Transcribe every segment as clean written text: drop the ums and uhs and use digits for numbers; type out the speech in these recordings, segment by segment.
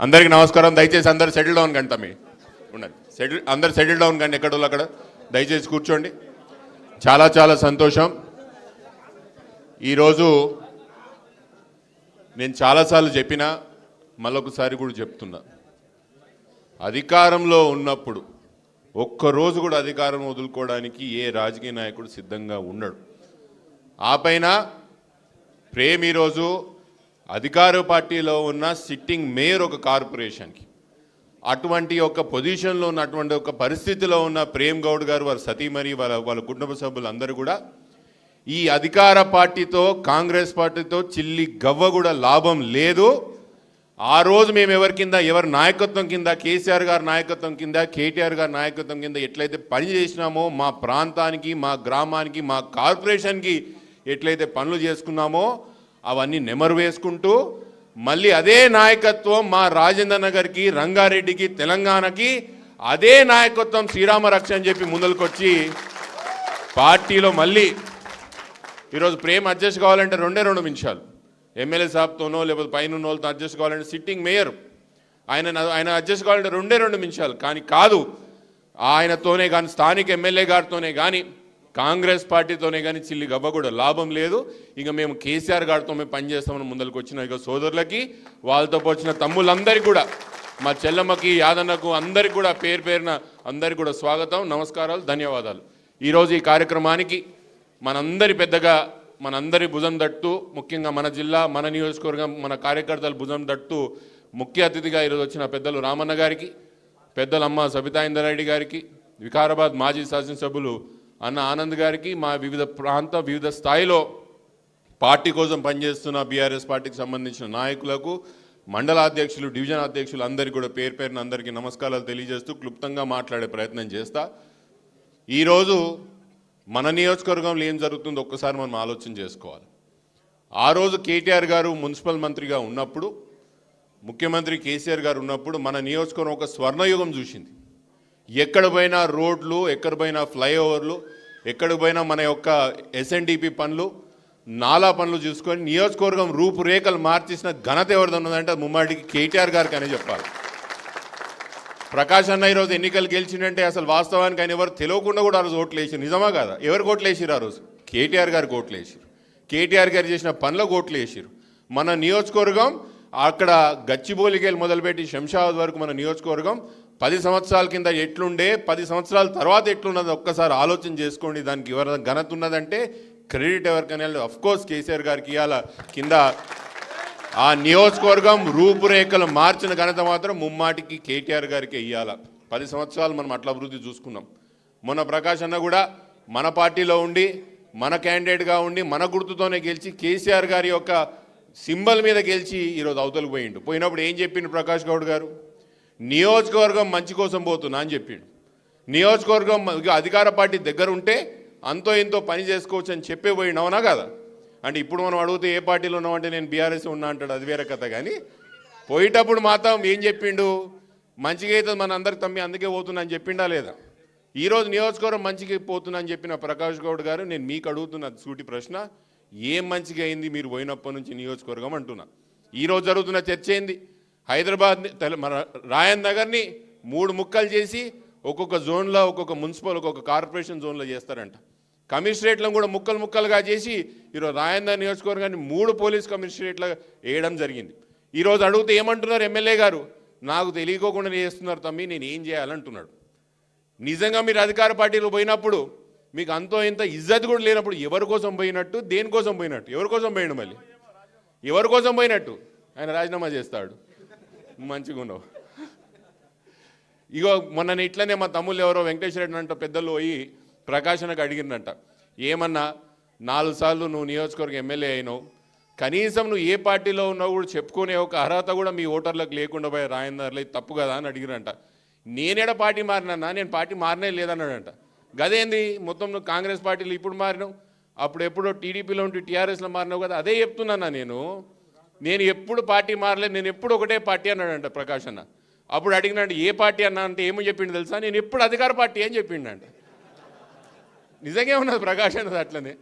అందరికీ నమస్కారం. దయచేసి అందరు సెటిల్ డౌన్ కండి. తమ్మి ఉండండి, అందరు సెటిల్ డౌన్ కండి. ఎక్కడ అక్కడ దయచేసి కూర్చోండి. చాలా చాలా సంతోషం. ఈరోజు నేను చాలాసార్లు చెప్పినా, మళ్ళొకసారి కూడా చెప్తున్నా, అధికారంలో ఉన్నప్పుడు ఒక్కరోజు కూడా అధికారం వదులుకోవడానికి ఏ రాజకీయ నాయకుడు సిద్ధంగా ఉన్నాడు. ఆ పైన ప్రేమ్ ఈరోజు అధికార పార్టీలో ఉన్న సిట్టింగ్ మేయర్ ఒక కార్పొరేషన్కి, అటువంటి ఒక పొజిషన్లో ఉన్న, అటువంటి ఒక పరిస్థితిలో ఉన్న ప్రేమ్ గౌడ్ గారు, వారి సతీమణి, వాళ్ళ కుటుంబ సభ్యులు అందరూ కూడా ఈ అధికార పార్టీతో, కాంగ్రెస్ పార్టీతో చిల్లి గవ్వ కూడా లాభం లేదు. ఆ రోజు మేము ఎవరి నాయకత్వం కింద, కేసీఆర్ గారి నాయకత్వం కింద, కేటీఆర్ గారి నాయకత్వం కింద ఎట్లయితే పని చేసినామో, మా ప్రాంతానికి, మా గ్రామానికి, మా కార్పొరేషన్కి ఎట్లయితే పనులు చేసుకున్నామో అవన్నీ నెమరు వేసుకుంటూ మళ్ళీ అదే నాయకత్వం మా రాజేంద్ర నగర్కి, రంగారెడ్డికి, తెలంగాణకి అదే నాయకత్వం శ్రీరామ రక్ష అని చెప్పి ముందలకొచ్చి పార్టీలో మళ్ళీ ఈరోజు ప్రేమ్ అడ్జస్ట్ కావాలంటే 2 నిమిషాలు. ఎమ్మెల్యే సాబ్తోనో లేకపోతే పైన ఉన్న వాళ్ళతో అడ్జస్ట్ కావాలంటే సిట్టింగ్ మేయర్ ఆయన అడ్జస్ట్ కావాలంటే 2 నిమిషాలు. కానీ కాదు, ఆయనతోనే కానీ, స్థానిక ఎమ్మెల్యే గారితోనే కానీ, కాంగ్రెస్ పార్టీతోనే కానీ చిల్లి గవ్వ కూడా లాభం లేదు. ఇక మేము కేసీఆర్ గారితో మేము పనిచేస్తామని ముందరికి వచ్చిన ఇక సోదరులకి, వాళ్ళతో వచ్చిన తమ్ముళ్ళందరికీ కూడా, మా చెల్లమ్మకి, యాదన్నకు అందరికీ కూడా పేరు పేరున అందరికీ కూడా స్వాగతం, నమస్కారాలు, ధన్యవాదాలు. ఈరోజు ఈ కార్యక్రమానికి మనందరి పెద్దగా, మనందరి భుజం తట్టు, ముఖ్యంగా మన జిల్లా, మన నియోజకవర్గం, మన కార్యకర్తల భుజం తట్టు ముఖ్య అతిథిగా ఈరోజు వచ్చిన పెద్దలు రామన్న గారికి, పెద్దలమ్మ సబితా ఇందరెడ్డి గారికి, వికారాబాద్ మాజీ శాసనసభ్యులు అన్న ఆనంద్ గారికి, మా వివిధ స్థాయిలో పార్టీ కోసం పనిచేస్తున్న బీఆర్ఎస్ పార్టీకి సంబంధించిన నాయకులకు, మండల అధ్యక్షులు, డివిజన్ అధ్యక్షులు అందరికీ కూడా పేరు పేరున అందరికీ నమస్కారాలు తెలియజేస్తూ క్లుప్తంగా మాట్లాడే ప్రయత్నం చేస్తా. ఈరోజు మన నియోజకవర్గంలో ఏం జరుగుతుందో ఒక్కసారి మనం ఆలోచన చేసుకోవాలి. ఆ రోజు కేటీఆర్ గారు మున్సిపల్ మంత్రిగా ఉన్నప్పుడు, ముఖ్యమంత్రి కేసీఆర్ గారు ఉన్నప్పుడు మన నియోజకవర్గం ఒక స్వర్ణయుగం చూసింది. ఎక్కడ పోయినా రోడ్లు, ఎక్కడ పోయినా ఫ్లైఓవర్లు, ఎక్కడ పోయినా మన యొక్క ఎస్ఎన్డిపి పనులు, నాలా పనులు చూసుకొని నియోజకవర్గం రూపురేఖలు మార్చేసిన ఘనత ఎవరిది ఉన్నదంటే ముమ్మాడికి కేటీఆర్ గారికి అనే చెప్పాలి. ప్రకాష్ అన్న ఈరోజు ఎన్నికలు గెలిచిందంటే అసలు వాస్తవానికి ఆయన ఎవరు తెలియకుండా కూడా ఆ రోజు ఓట్లు వేసారు. నిజమా కాదా? ఎవరు ఓట్లు వేసారు ఆ రోజు? కేటీఆర్ గారికి ఓట్లు వేసారు. కేటీఆర్ గారు చేసిన పనులకు ఓట్లు వేసారు. మన నియోజకవర్గం అక్కడ గచ్చిబౌలికెళ్ళి మొదలుపెట్టి శంషాబాద్ వరకు మన నియోజకవర్గం 10 సంవత్సరాల కింద ఎట్లుండే, 10 సంవత్సరాల తర్వాత ఎట్లున్నది ఒక్కసారి ఆలోచన చేసుకోండి. దానికి ఎవరి ఘనత ఉన్నదంటే క్రెడిట్ ఎవరికైనా అఫ్కోర్స్ కేసీఆర్ గారికి ఇవాళ కింద ఆ నియోజకవర్గం రూపురేఖలు మార్చిన ఘనత మాత్రం ముమ్మాటికి కేటీఆర్ గారికి ఇవ్వాల. 10 సంవత్సరాలు మనం అట్లా అభివృద్ధి చూసుకున్నాం. మొన్న ప్రకాష్ అన్న కూడా మన పార్టీలో ఉండి, మన క్యాండిడేట్గా ఉండి, మన గుర్తుతోనే గెలిచి, కేసీఆర్ గారి యొక్క సింబల్ మీద గెలిచి ఈరోజు అవతలకు పోయిండు. పోయినప్పుడు ఏం చెప్పిండు ప్రకాష్ గౌడ్ గారు? నియోజకవర్గం మంచి కోసం పోతున్నా అని చెప్పిండు. నియోజకవర్గం అధికార పార్టీ దగ్గర ఉంటే అంతో ఇంతో పని చేసుకోవచ్చు అని చెప్పే పోయిండు. అవునా కదా? అంటే ఇప్పుడు మనం అడిగితే ఏ పార్టీలో ఉన్నామంటే నేను బీఆర్ఎస్ ఉన్నా అంటాడు, అది వేరే కథ. కానీ పోయేటప్పుడు మాత్రం ఏం చెప్పిండు? మంచిగా అవుతుంది మన అందరికి తమ్మి, అందుకే పోతున్నా అని చెప్పిండా లేదా? ఈరోజు నియోజకవర్గం మంచిగా పోతున్నా అని చెప్పిన ప్రకాష్ గౌడ్ గారు, నేను మీకు అడుగుతున్న సూటి ప్రశ్న, ఏం మంచిగా అయింది మీరు పోయినప్పటి నుంచి నియోజకవర్గం అంటున్నా? ఈరోజు జరుగుతున్న చర్చ ఏంది? హైదరాబాద్ మన రాయన్ నగర్ని 3 ముక్కలు చేసి ఒక్కొక్క జోన్లో, ఒక్కొక్క మున్సిపల్, ఒక్కొక్క కార్పొరేషన్ జోన్లో చేస్తారంట. కమిషనరేట్లను కూడా ముక్కలుగా చేసి ఈరోజు రాయందర్ నియోజకవర్గాన్ని 3 పోలీస్ కమిషనరేట్లుగా వేయడం జరిగింది. ఈరోజు అడిగితే ఏమంటున్నారు ఎమ్మెల్యే గారు? నాకు తెలియకోకుండా చేస్తున్నారు తమ్మి, నేను ఏం చేయాలంటున్నాడు. నిజంగా మీరు అధికార పార్టీలో పోయినప్పుడు మీకు అంతో ఇంత ఇజ్జత్ కూడా లేనప్పుడు ఎవరి కోసం పోయినట్టు, దేనికోసం పోయినట్టు? ఎవరి కోసం పోయిన? మళ్ళీ ఎవరి కోసం పోయినట్టు? ఆయన రాజీనామా చేస్తాడు. మంచిగా ఉన్నావు. ఇగో మొన్న ఇట్లనే మా తమ్ముళ్ళు ఎవరో వెంకటేశ్వర రెడ్డి అంట పెద్దలు పోయి ప్రకాశనకు అడిగిందంట, ఏమన్నా 4 సార్లు నువ్వు నియోజకవర్గ ఎమ్మెల్యే అయినావు, కనీసం నువ్వు ఏ పార్టీలో ఉన్నావు కూడా చెప్పుకునే ఒక అర్హత కూడా మీ ఓటర్లకు లేకుండా పోయి రాయందర్లే, తప్పు కదా అని అడిగిరంట. నేనేడ పార్టీ మారినా? నేను పార్టీ మారినే లేదన్నాడంట. గదేంది మొత్తం నువ్వు కాంగ్రెస్ పార్టీలో ఇప్పుడు మారినావు, అప్పుడు ఎప్పుడో టీడీపీలో ఉంటే టీఆర్ఎస్లో మారినావు కదా. అదే చెప్తున్నా నేను ఎప్పుడు పార్టీ మారలేదు, నేను ఎప్పుడు ఒకటే పార్టీ అన్నాడంట ప్రకాష్ అన్న. అప్పుడు అడిగినాడు ఏ పార్టీ అన్నా అంటే ఏమో చెప్పిండు తెలుసా? నేను ఎప్పుడు అధికార పార్టీ అని చెప్పిండంట. నిజంగా ఉన్నది ప్రకాష్ అన్నది అట్లనే.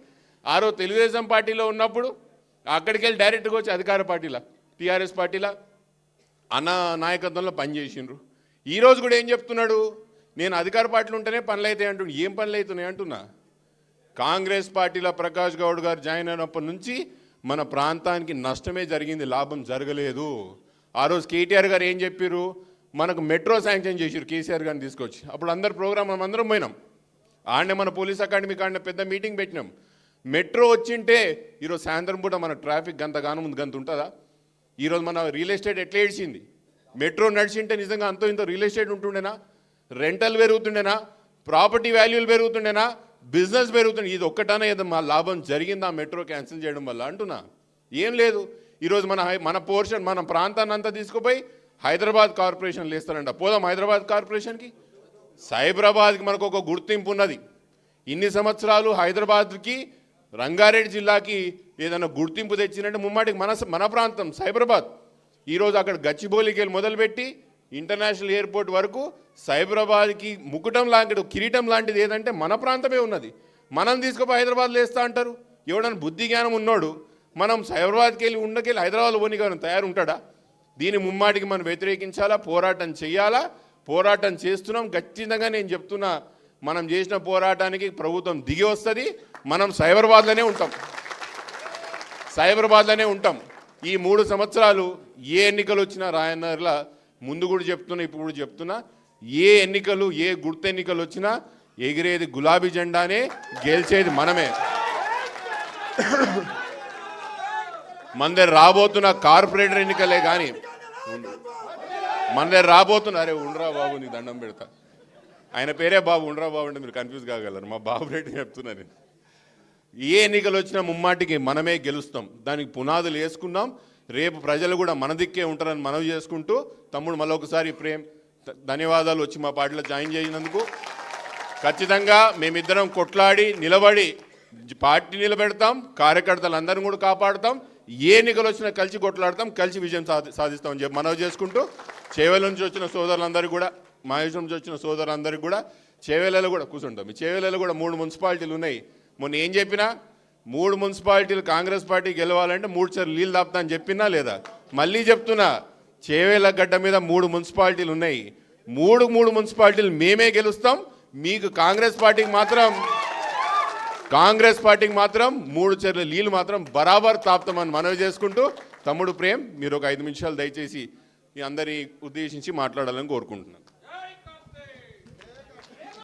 ఆ రోజు తెలుగుదేశం పార్టీలో ఉన్నప్పుడు అక్కడికి వెళ్ళి డైరెక్ట్గా వచ్చి అధికార పార్టీలా, టీఆర్ఎస్ పార్టీలా అన్న నాయకత్వంలో పనిచేసిండ్రు. ఈరోజు కూడా ఏం చెప్తున్నాడు, నేను అధికార పార్టీలు ఉంటేనే పనులు అవుతాయి అంటున్నా. ఏం పనులు అవుతున్నాయి అంటున్నా? కాంగ్రెస్ పార్టీలో ప్రకాష్ గౌడ్ గారు జాయిన్ అయినప్పటి నుంచి మన ప్రాంతానికి నష్టమే జరిగింది, లాభం జరగలేదు. ఆ రోజు కేటీఆర్ గారు ఏం చెప్పారు, మనకు మెట్రో శాంక్షన్ చేసారు కేసీఆర్ గారిని తీసుకొచ్చి. అప్పుడు అందరు ప్రోగ్రామ్ మనం అందరం పోయినాం. ఆడనే మన పోలీస్ అకాడమీ కాడనే పెద్ద మీటింగ్ పెట్టినాం. మెట్రో వచ్చింటే ఈరోజు సాయంత్రం పూట మన ట్రాఫిక్ గంతగానం ముందు గంత ఉంటుందా? ఈరోజు మన రియల్ ఎస్టేట్ ఎట్లా ఏడ్చింది? మెట్రో నడిచింటే నిజంగా అంతో ఇంతో రియల్ ఎస్టేట్ ఉంటుండేనా? రెంటల్ పెరుగుతుండేనా? ప్రాపర్టీ వాల్యూలు పెరుగుతుండేనా? బిజినెస్ పెరుగుతుంది. ఇది ఒక్కటనే ఏదో మా లాభం జరిగిందా మెట్రో క్యాన్సిల్ చేయడం వల్ల అంటున్నా? ఏం లేదు. ఈరోజు మన పోర్షన్ మన ప్రాంతాన్ని అంతా తీసుకుపోయి హైదరాబాద్ కార్పొరేషన్లు వేస్తారంట. పోదాం హైదరాబాద్ కార్పొరేషన్కి. సైబరాబాద్కి మనకు ఒక గుర్తింపు ఉన్నది. ఇన్ని సంవత్సరాలు హైదరాబాద్కి రంగారెడ్డి జిల్లాకి ఏదైనా గుర్తింపు తెచ్చినట్టు ముమ్మాటికి మన ప్రాంతం సైబరాబాద్. ఈరోజు అక్కడ గచ్చిబౌలికి వెళ్ళి మొదలుపెట్టి ఇంటర్నేషనల్ ఎయిర్పోర్ట్ వరకు సైబరాబాద్కి ముకుటం లాంటిది కిరీటం లాంటిది ఏదంటే మన ప్రాంతమే ఉన్నది. మనం తీసుకుపోయి హైదరాబాద్లో వేస్తా అంటారు. ఎవడన్నా బుద్ధి జ్ఞానం ఉన్నాడు మనం సైబరాబాద్కి వెళ్ళి ఉండకెళ్ళి హైదరాబాద్లో పోనీకి తయారు ఉంటాడా? దీని ముమ్మాటికి మనం వ్యతిరేకించాలా, పోరాటం చేయాలా. పోరాటం చేస్తున్నాం. ఖచ్చితంగా నేను చెప్తున్నా, మనం చేసిన పోరాటానికి ప్రభుత్వం దిగి వస్తుంది. మనం సైబరాబాద్లోనే ఉంటాం. ఈ 3 సంవత్సరాలు ఏ ఎన్నికలు వచ్చినా రాయన్నర్లా ముందు కూడా చెప్తున్నా, ఇప్పుడు కూడా చెప్తున్నా, ఏ ఎన్నికలు ఏ గుర్తు ఎన్నికలు వచ్చినా ఎగిరేది గులాబీ జెండానే, గెలిచేది మనమే. మందరు రాబోతున్న కార్పొరేటర్ ఎన్నికలే కానీ మందరు రాబోతున్న అరే ఉండరా బాబు నీ దండం పెడతా, ఆయన పేరే బాబు, ఉండరా బాబు అంటే మీరు కన్ఫ్యూజ్ కాగలరు. మా బాబు రెడ్డి చెప్తున్నా నేను. ఏ ఎన్నికలు వచ్చినా ముమ్మాటికి మనమే గెలుస్తాం. దానికి పునాదులు వేసుకున్నాం. రేపు ప్రజలు కూడా మన దిక్కే ఉంటారని మనవి చేసుకుంటూ, తమ్ముడు మళ్ళొకసారి ప్రేమ్ ధన్యవాదాలు వచ్చి మా పార్టీలో జాయిన్ చేసినందుకు. ఖచ్చితంగా మేమిద్దరం కొట్లాడి నిలబడి పార్టీ నిలబెడతాం, కార్యకర్తలందరినీ కూడా కాపాడుతాం. ఏ ఎన్నికలు వచ్చినా కలిసి కొట్లాడతాం, కలిసి విజయం సాధిస్తామని చెప్పి మనవి చేసుకుంటూ, చేవేల నుంచి వచ్చిన సోదరులందరికీ కూడా, మహేశ్వరం నుంచి వచ్చిన సోదరులందరికీ కూడా, చేవేలలో కూడా కూర్చుంటాం. ఈ చేవేలలో కూడా 3 మున్సిపాలిటీలు ఉన్నాయి. మొన్న ఏం చెప్పినా 3 మున్సిపాలిటీలు కాంగ్రెస్ పార్టీ గెలవాలంటే 3 సార్లు నీళ్ళు దాపుతా అని చెప్పినా లేదా? మళ్ళీ చెప్తున్నా, చేవేల గడ్డ మీద 3 మున్సిపాలిటీలు ఉన్నాయి. 3 మున్సిపాలిటీలు మేమే గెలుస్తాం. మీకు కాంగ్రెస్ పార్టీకి మాత్రం 3 చెర్ల నీళ్ళు మాత్రం బరాబర్ తాపుతామని మనవి చేసుకుంటూ, తమ్ముడు ప్రేమ్ మీరు ఒక 5 నిమిషాలు దయచేసి మీ అందరి ఉద్దేశించి మాట్లాడాలని కోరుకుంటున్నాను.